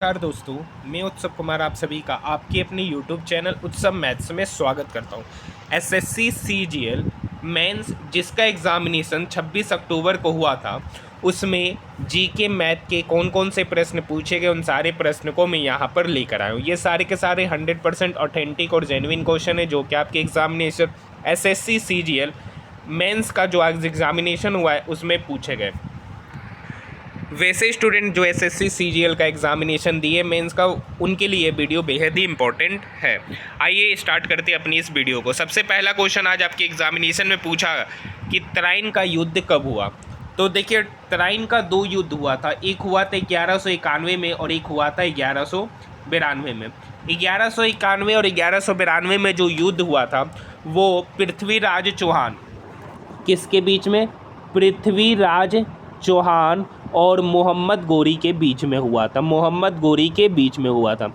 नमस्कार दोस्तों, मैं उत्सव कुमार आप सभी का आपके अपने YouTube चैनल उत्सव मैथ्स में स्वागत करता हूं। एसएससी सीजीएल मेंस जिसका एग्जामिनेशन 26 अक्टूबर को हुआ था, उसमें जीके मैथ के कौन कौन से प्रश्न पूछे गए, उन सारे प्रश्न को मैं यहां पर लेकर आया हूं। ये सारे के सारे 100% ऑथेंटिक और जेन्युइन क्वेश्चन है जो कि आपके एग्जामिनेशन एसएससी सीजीएल मेंस का जो आज एग्जामिनेशन हुआ है उसमें पूछे गए। वैसे स्टूडेंट जो एसएससी सीजीएल का एग्जामिनेशन दिए मेंस का, उनके लिए वीडियो बेहद ही इंपॉर्टेंट है। आइए स्टार्ट करते हैं अपनी इस वीडियो को। सबसे पहला क्वेश्चन आज आपके एग्जामिनेशन में पूछा कि तराइन का युद्ध कब हुआ। तो देखिए, तराइन का दो युद्ध हुआ था। एक हुआ था 1191 में और एक हुआ था 1192 में। 1191 और 1192 में जो युद्ध हुआ था वो पृथ्वीराज चौहान किसके बीच में? पृथ्वीराज चौहान और मोहम्मद गोरी के बीच में हुआ था। मोहम्मद गोरी के बीच में हुआ था।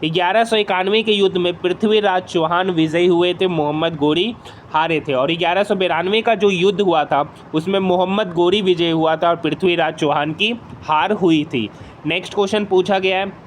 1191 के युद्ध में पृथ्वीराज चौहान विजयी हुए थे, मोहम्मद गोरी हारे थे। और 1192 का जो युद्ध हुआ था उसमें मोहम्मद गोरी विजयी हुआ था और पृथ्वीराज चौहान की हार हुई थी। नेक्स्ट क्वेश्चन पूछा गया है,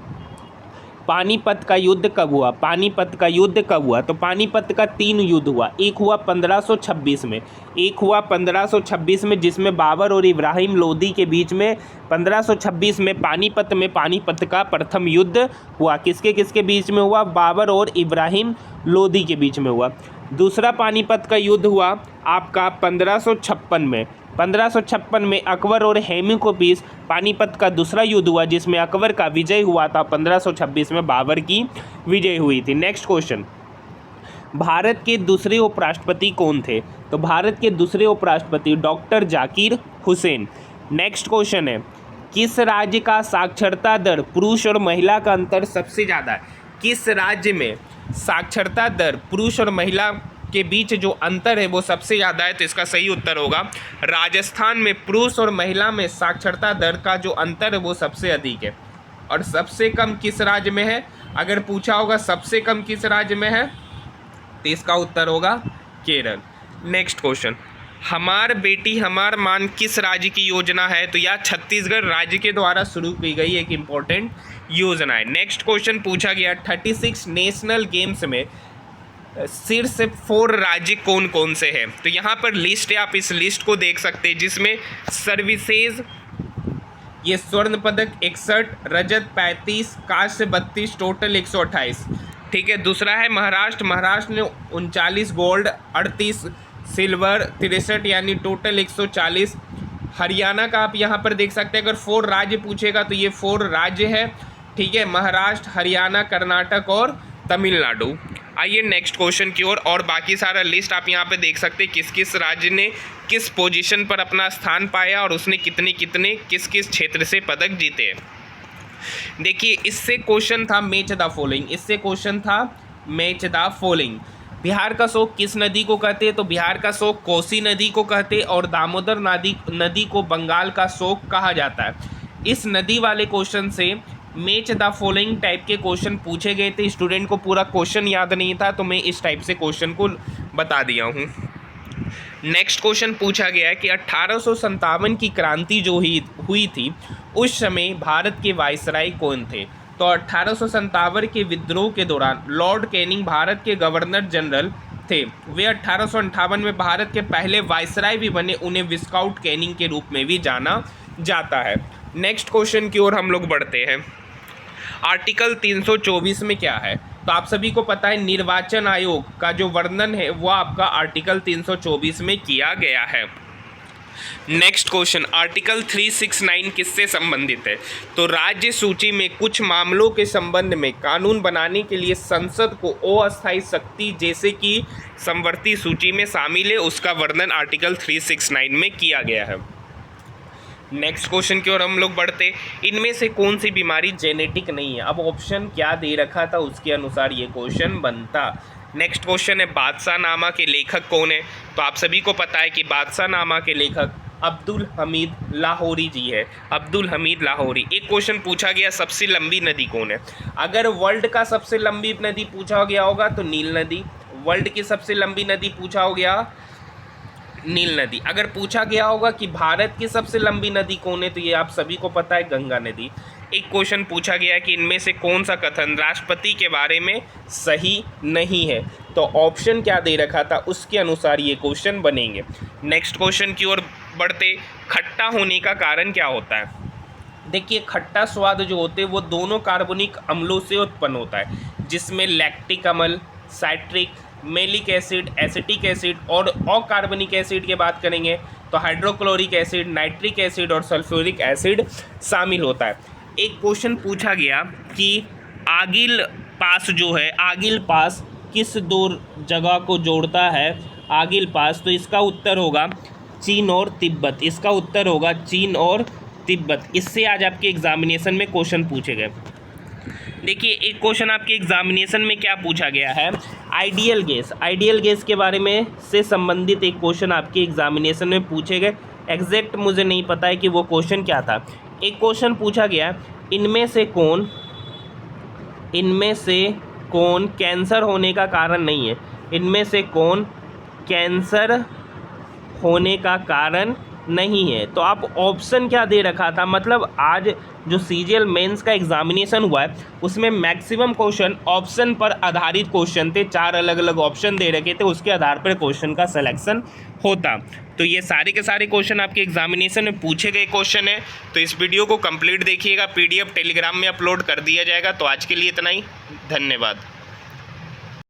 पानीपत का युद्ध कब हुआ? पानीपत का युद्ध कब हुआ? तो पानीपत का 3 युद्ध हुआ। एक हुआ 1526 में, एक हुआ 1526 में जिसमें बाबर और इब्राहिम लोदी के बीच में 1526 में पानीपत का प्रथम युद्ध हुआ। किसके किसके बीच में हुआ? बाबर और इब्राहिम लोदी के बीच में हुआ। दूसरा पानीपत का युद्ध हुआ आपका 1556 में। 1556 में अकबर और हेमू के बीच पानीपत का दूसरा युद्ध हुआ जिसमें अकबर का विजय हुआ था। 1526 में बाबर की विजय हुई थी। नेक्स्ट क्वेश्चन, भारत के दूसरे उपराष्ट्रपति कौन थे? तो भारत के दूसरे उपराष्ट्रपति doctor Zakir Hussain. Next question है, किस राज्य का साक्षरता दर पुरुष और महिला का अंतर सबसे ज़्यादा है? किस राज्य में साक्षरता दर पुरुष और महिला के बीच जो अंतर है वो सबसे ज़्यादा है? तो इसका सही उत्तर होगा राजस्थान में पुरुष और महिला में साक्षरता दर का जो अंतर है वो सबसे अधिक है। और सबसे कम किस राज्य में है? अगर पूछा होगा सबसे कम किस राज्य में है तो इसका उत्तर होगा केरल। नेक्स्ट क्वेश्चन, हमार बेटी हमार मान किस राज्य की योजना है? तो यह छत्तीसगढ़ राज्य के द्वारा शुरू की गई एक इम्पोर्टेंट योजना है। नेक्स्ट क्वेश्चन पूछा गया, 36 नेशनल गेम्स में शीर्ष 4 राज्य कौन कौन से हैं? तो यहाँ पर लिस्ट है, आप इस लिस्ट को देख सकते हैं जिसमें सर्विसेज ये स्वर्ण पदक 61, रजत 35, कांस्य 32, टोटल 128। ठीक है। दूसरा है महाराष्ट्र। महाराष्ट्र ने 39 गोल्ड, 38 सिल्वर, 63 यानी टोटल 140। हरियाणा का आप यहाँ पर देख सकते हैं। अगर 4 राज्य पूछेगा तो ये 4 राज्य है। ठीक है, महाराष्ट्र, हरियाणा, कर्नाटक और तमिलनाडु। आइए नेक्स्ट क्वेश्चन की ओर। और बाकी सारा लिस्ट आप यहाँ पे देख सकते हैं किस किस राज्य ने किस पोजीशन पर अपना स्थान पाया और उसने कितने कितने किस किस क्षेत्र से पदक जीते। देखिए, इससे क्वेश्चन था मैच द फॉलोइंग। इससे क्वेश्चन था मैच द फॉलोइंग। बिहार का शोक किस नदी को कहते हैं? तो बिहार का शोक कोसी नदी को कहते हैं और दामोदर नदी को बंगाल का शोक कहा जाता है। इस नदी वाले क्वेश्चन से मैच द फॉलोइंग टाइप के क्वेश्चन पूछे गए थे। स्टूडेंट को पूरा क्वेश्चन याद नहीं था तो मैं इस टाइप से क्वेश्चन को बता दिया हूँ। नेक्स्ट क्वेश्चन पूछा गया है कि 1857 की क्रांति जो हुई थी उस समय भारत के वायसराय कौन थे? तो 1857 के विद्रोह के दौरान लॉर्ड कैनिंग भारत के गवर्नर जनरल थे। वे 1858 में भारत के पहले वायसराय भी बने। उन्हें विस्काउट कैनिंग के रूप में भी जाना जाता है। नेक्स्ट क्वेश्चन की ओर हम लोग बढ़ते हैं। आर्टिकल 324 में क्या है? तो आप सभी को पता है निर्वाचन आयोग का जो वर्णन है वो आपका आर्टिकल 324 में किया गया है। नेक्स्ट क्वेश्चन, आर्टिकल 369 किससे संबंधित है? तो राज्य सूची में कुछ मामलों के संबंध में कानून बनाने के लिए संसद को अस्थायी शक्ति जैसे कि समवर्ती सूची में शामिल है, उसका वर्णन आर्टिकल 369 में किया गया है। नेक्स्ट क्वेश्चन की ओर हम लोग बढ़ते, इनमें से कौन सी बीमारी जेनेटिक नहीं है? अब ऑप्शन क्या दे रखा था उसके अनुसार ये क्वेश्चन बनता। नेक्स्ट क्वेश्चन है, बादशाह नामा के लेखक कौन है? तो आप सभी को पता है कि बादशाह नामा के लेखक अब्दुल हमीद लाहौरी जी है। अब्दुल हमीद लाहौरी। एक क्वेश्चन पूछा गया, सबसे लंबी नदी कौन है? अगर वर्ल्ड का सबसे लंबी नदी पूछा गया होगा तो नील नदी। वर्ल्ड की सबसे लंबी नदी पूछा हो गया नील नदी। अगर पूछा गया होगा कि भारत की सबसे लंबी नदी कौन है, तो ये आप सभी को पता है, गंगा नदी। एक क्वेश्चन पूछा गया कि इनमें से कौन सा कथन राष्ट्रपति के बारे में सही नहीं है, तो ऑप्शन क्या दे रखा था उसके अनुसार ये क्वेश्चन बनेंगे। नेक्स्ट क्वेश्चन की ओर बढ़ते, खट्टा होने का कारण क्या होता है? देखिए, खट्टा स्वाद जो होते हैं वो दोनों कार्बनिक अम्लों से उत्पन्न होता है, जिसमें लैक्टिक अम्ल, citric, malic acid, acetic acid और अकार्बनिक एसिड की बात करेंगे तो हाइड्रोक्लोरिक एसिड, नाइट्रिक एसिड और सल्फ्यूरिक एसिड शामिल होता है। एक क्वेश्चन पूछा गया कि आगिल पास जो है, आगिल पास किस दो जगह को जोड़ता है? आगिल पास, तो इसका उत्तर होगा चीन और तिब्बत। इसका उत्तर होगा चीन और तिब्बत। इससे आज आपके एग्जामिनेशन में क्वेश्चन पूछे गए। देखिए, एक क्वेश्चन आपके एग्जामिनेशन में क्या पूछा गया है, आइडियल गैस। आइडियल गैस के बारे में से संबंधित एक क्वेश्चन आपके एग्जामिनेशन में पूछे गए। एग्जैक्ट मुझे नहीं पता है कि वो क्वेश्चन क्या था। एक क्वेश्चन पूछा गया, इनमें से कौन कैंसर होने का कारण नहीं है? इनमें से कौन कैंसर होने का कारण नहीं है? तो आप ऑप्शन क्या दे रखा था, मतलब आज जो सीजीएल मेंस का एग्जामिनेशन हुआ है उसमें मैक्सिमम क्वेश्चन ऑप्शन पर आधारित क्वेश्चन थे। 4 अलग अलग ऑप्शन दे रखे थे, उसके आधार पर क्वेश्चन का सिलेक्शन होता। तो ये सारे के सारे क्वेश्चन आपके एग्जामिनेशन में पूछे गए क्वेश्चन है। तो इस वीडियो को कंप्लीट देखिएगा, पीडीएफ टेलीग्राम में अपलोड कर दिया जाएगा। तो आज के लिए इतना ही, धन्यवाद।